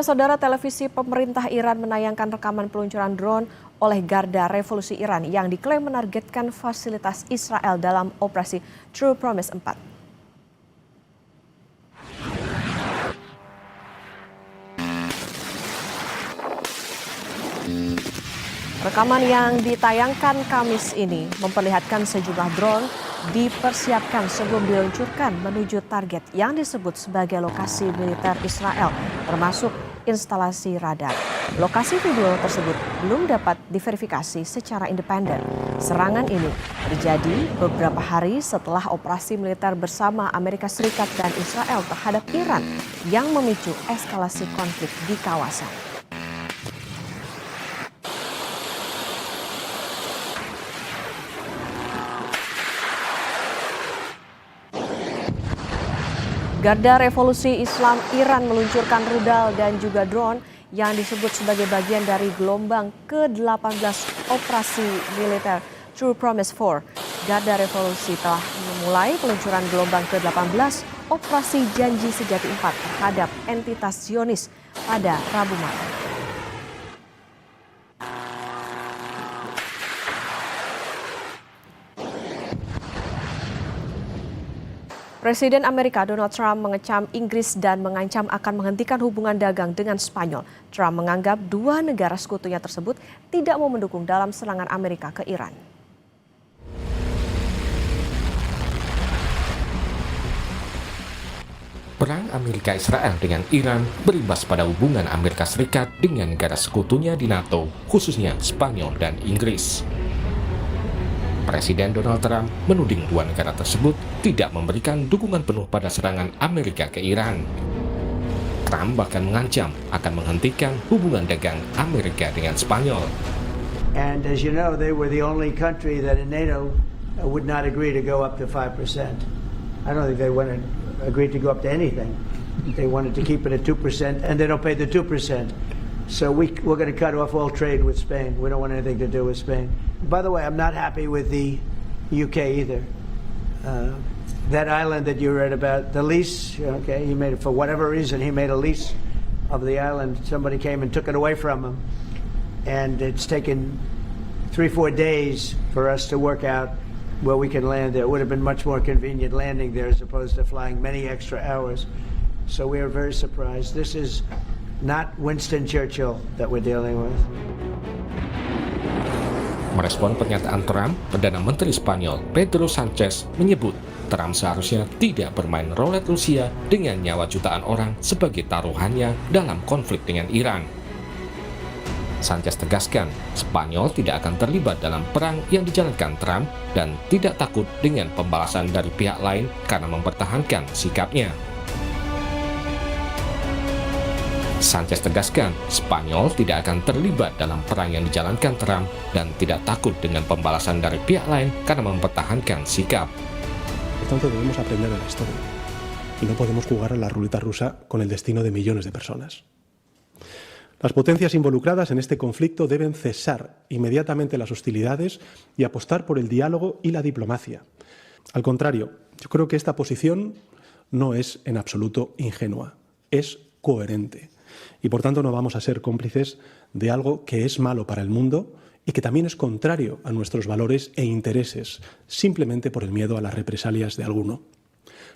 Saudara, televisi pemerintah Iran menayangkan rekaman peluncuran drone oleh Garda Revolusi Iran yang diklaim menargetkan fasilitas Israel dalam operasi True Promise 4. Rekaman yang ditayangkan Kamis ini memperlihatkan sejumlah drone dipersiapkan sebelum diluncurkan menuju target yang disebut sebagai lokasi militer Israel, termasuk instalasi radar. Lokasi video tersebut belum dapat diverifikasi secara independen. Serangan ini terjadi beberapa hari setelah operasi militer bersama Amerika Serikat dan Israel terhadap Iran yang memicu eskalasi konflik di kawasan. Garda Revolusi Islam Iran meluncurkan rudal dan juga drone yang disebut sebagai bagian dari gelombang ke-18 operasi militer True Promise 4. Garda Revolusi telah memulai peluncuran gelombang ke-18 operasi Janji Sejati 4 terhadap entitas Zionis pada Rabu malam. Presiden Amerika Donald Trump mengecam Inggris dan mengancam akan menghentikan hubungan dagang dengan Spanyol. Trump menganggap dua negara sekutunya tersebut tidak mau mendukung dalam serangan Amerika ke Iran. Perang Amerika-Israel dengan Iran berimbas pada hubungan Amerika Serikat dengan negara sekutunya di NATO, khususnya Spanyol dan Inggris. Presiden Donald Trump menuding dua negara tersebut tidak memberikan dukungan penuh pada serangan Amerika ke Iran. Trump bahkan mengancam akan menghentikan hubungan dagang Amerika dengan Spanyol. And as you know, they were the only country that in NATO would not agree to go up to 5%. I don't think they wanted agreed to go up to anything. They wanted to keep it at 2%, and they don't pay the 2%. So we're going to cut off all trade with Spain. We don't want anything to do with Spain. By the way, I'm not happy with the UK either. That island that you read about, the lease, okay, he made it for whatever reason, he made a lease of the island. Somebody came and took it away from him. And it's taken 3-4 days for us to work out where we can land there. It would have been much more convenient landing there as opposed to flying many extra hours. So we are very surprised. This is not Winston Churchill that we're dealing with. Merespon pernyataan Trump, Perdana Menteri Spanyol Pedro Sanchez menyebut Trump seharusnya tidak bermain roulette Rusia dengan nyawa jutaan orang sebagai taruhannya dalam konflik dengan Iran. Sanchez tegaskan, Spanyol tidak akan terlibat dalam perang yang dijalankan Trump dan tidak takut dengan pembalasan dari pihak lain karena mempertahankan sikapnya. Sanchez tegaskan, Spanyol tidak akan terlibat dalam perang yang dijalankan Trump dan tidak takut dengan pembalasan dari pihak lain karena mempertahankan sikap. Por tanto, debemos aprender de la historia y no podemos jugar a la ruleta rusa con el destino de millones de personas. Las potencias involucradas en este conflicto deben cesar inmediatamente las hostilidades y apostar por el diálogo y la diplomacia. Al contrario, yo creo que esta posición no es en absoluto ingenua, es coherente. Y por tanto no vamos a ser cómplices de algo que es malo para el mundo y que también es contrario a nuestros valores e intereses, simplemente por el miedo a las represalias de alguno.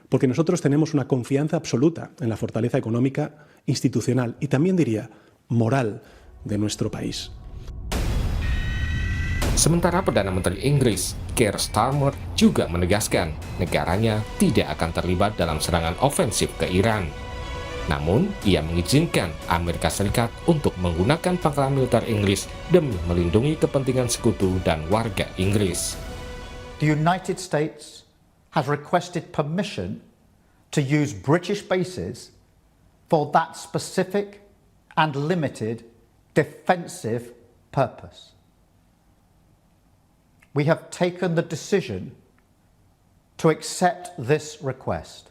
Porque nosotros tenemos una confianza absoluta en la fortaleza económica, institucional y también diría moral de nuestro país. Sementara Perdana Menteri Inggris, Keir Starmer, juga menegaskan negaranya tidak akan terlibat dalam serangan ofensif ke Iran. Namun, ia mengizinkan Amerika Serikat untuk menggunakan pangkalan militer Inggris demi melindungi kepentingan sekutu dan warga Inggris. The United States has requested permission to use British bases for that specific and limited defensive purpose. We have taken the decision to accept this request,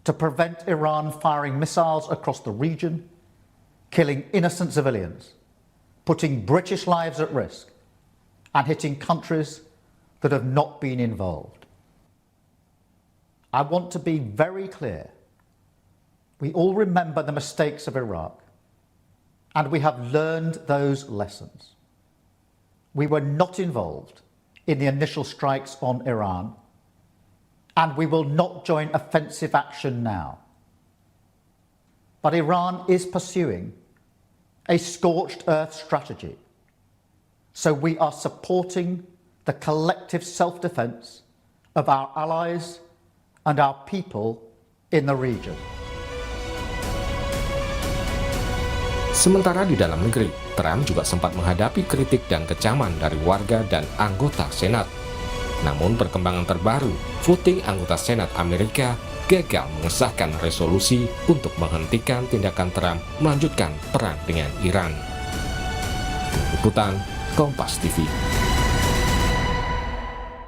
to prevent Iran firing missiles across the region, killing innocent civilians, putting British lives at risk, and hitting countries that have not been involved. I want to be very clear We all remember the mistakes of Iraq, and we have learned those lessons. We were not involved in the initial strikes on Iran, and we will not join offensive action now. But Iran is pursuing a scorched earth strategy, so we are supporting the collective self-defense of our allies and our people in the region. Sementara di dalam negeri, Trump juga sempat menghadapi kritik dan kecaman dari warga dan anggota Senat. Namun perkembangan terbaru, voting anggota Senat Amerika gagal mengesahkan resolusi untuk menghentikan tindakan Trump melanjutkan perang dengan Iran. Liputan Kompas TV.